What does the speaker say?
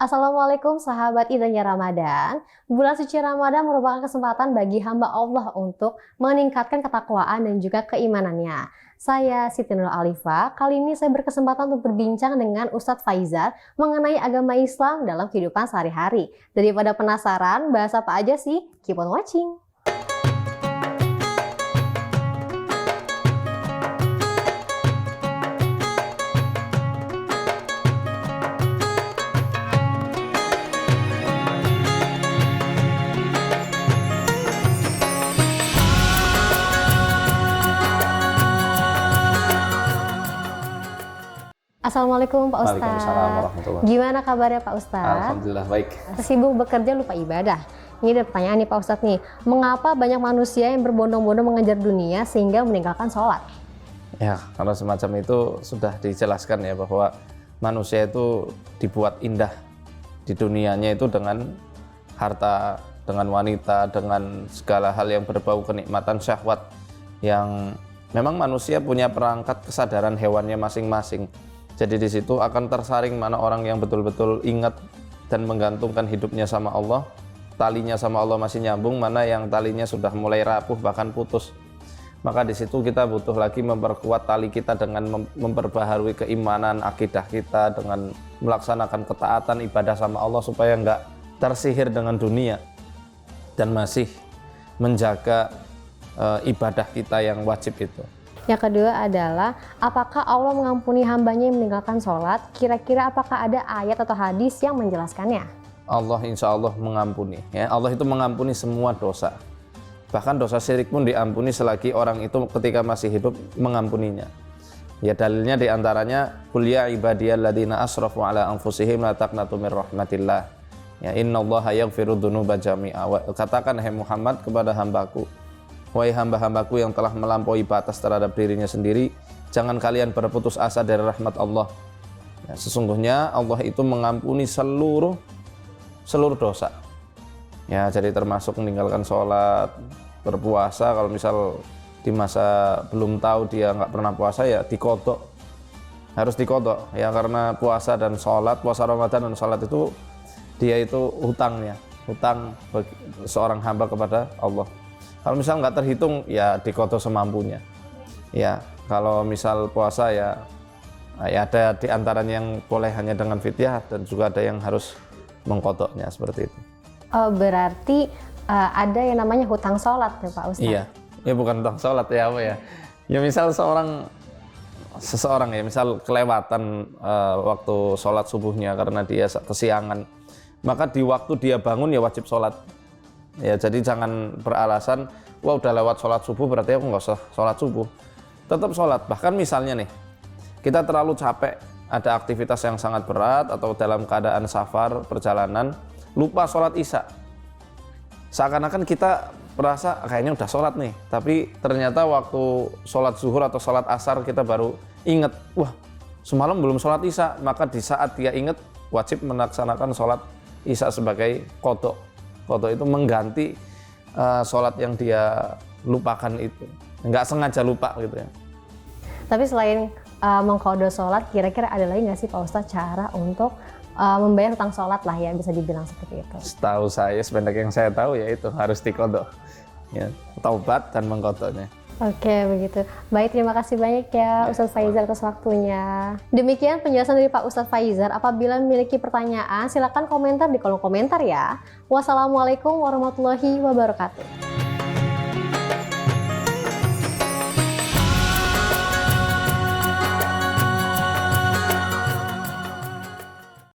Assalamualaikum sahabat indahnya Ramadan. Bulan suci Ramadan merupakan kesempatan bagi hamba Allah untuk meningkatkan ketakwaan dan juga keimanannya. Saya Siti Nur Alifa. Kali ini saya berkesempatan untuk berbincang dengan Ustadz Faizar mengenai agama Islam dalam kehidupan sehari-hari. Daripada penasaran, bahas apa aja sih? Keep on watching. Assalamualaikum Pak Ustadz. Waalaikumsalam warahmatullahi. Gimana kabarnya Pak Ustadz? Alhamdulillah baik. Sibuk bekerja lupa ibadah. Ini ada pertanyaan nih Pak Ustadz nih. Mengapa banyak manusia yang berbondong-bondong mengejar dunia sehingga meninggalkan sholat? Ya, kalau semacam itu sudah dijelaskan ya bahwa manusia itu dibuat indah di dunianya itu dengan harta, dengan wanita, dengan segala hal yang berbau kenikmatan syahwat yang memang manusia punya perangkat kesadaran hewannya masing-masing. Jadi di situ akan tersaring mana orang yang betul-betul ingat dan menggantungkan hidupnya sama Allah, talinya sama Allah masih nyambung, mana yang talinya sudah mulai rapuh bahkan putus. Maka di situ kita butuh lagi memperkuat tali kita dengan memperbaharui keimanan, akidah kita, dengan melaksanakan ketaatan ibadah sama Allah supaya nggak tersihir dengan dunia dan masih menjaga ibadah kita yang wajib itu. Yang kedua adalah, apakah Allah mengampuni hambanya yang meninggalkan sholat? Kira-kira apakah ada ayat atau hadis yang menjelaskannya? Allah insya Allah mengampuni. Ya, Allah itu mengampuni semua dosa. Bahkan dosa syirik pun diampuni selagi orang itu ketika masih hidup mengampuninya. Ya dalilnya diantaranya, Qul ya ibadiyalladzina asrafu ala anfusihim la taqnatu mir rahmatillah. Ya innallaha yaghfiru dzunuba jami'a. Katakan hai Muhammad kepada hambaku, wahai hamba-hambaku yang telah melampaui batas terhadap dirinya sendiri, jangan kalian berputus asa dari rahmat Allah. Ya, sesungguhnya Allah itu mengampuni seluruh dosa. Ya, jadi termasuk meninggalkan sholat, berpuasa. Kalau misal di masa belum tahu dia nggak pernah puasa, ya dikodok, harus dikodok. Ya karena puasa dan sholat, puasa Ramadan dan sholat itu dia itu hutangnya, hutang seorang hamba kepada Allah. Kalau misal nggak terhitung, ya dikodok semampunya. Ya, kalau misal puasa ya ada di antaranya yang boleh hanya dengan fidyah dan juga ada yang harus mengkodoknya seperti itu. Oh, berarti ada yang namanya hutang sholat ya Pak Ustadz? Iya, ya bukan hutang sholat ya apa ya? Ya misal seseorang ya misal kelewatan waktu sholat subuhnya karena dia kesiangan, maka di waktu dia bangun ya wajib sholat. Ya jadi jangan beralasan, wah udah lewat sholat subuh berarti aku nggak usah sholat subuh. Tetap sholat. Bahkan misalnya nih, kita terlalu capek, ada aktivitas yang sangat berat atau dalam keadaan safar, perjalanan, lupa sholat isya. Seakan-akan kita merasa kayaknya udah sholat nih, tapi ternyata waktu sholat zuhur atau sholat asar kita baru ingat, wah semalam belum sholat isya. Maka di saat dia ingat, wajib melaksanakan sholat isya sebagai qadha. Qadha itu mengganti sholat yang dia lupakan itu, nggak sengaja lupa gitu ya. Tapi selain mengqadha sholat, kira-kira ada lagi nggak sih Pak Ustadz cara untuk membayar hutang sholat lah ya, bisa dibilang seperti itu? Setahu saya, sependek yang saya tahu ya itu harus diqadha, ya, taubat dan mengqadhanya. Oke, begitu. Baik, terima kasih banyak ya Ustadz Faizar atas waktunya. Demikian penjelasan dari Pak Ustadz Faizar. Apabila memiliki pertanyaan, silakan komentar di kolom komentar ya. Wassalamualaikum warahmatullahi wabarakatuh.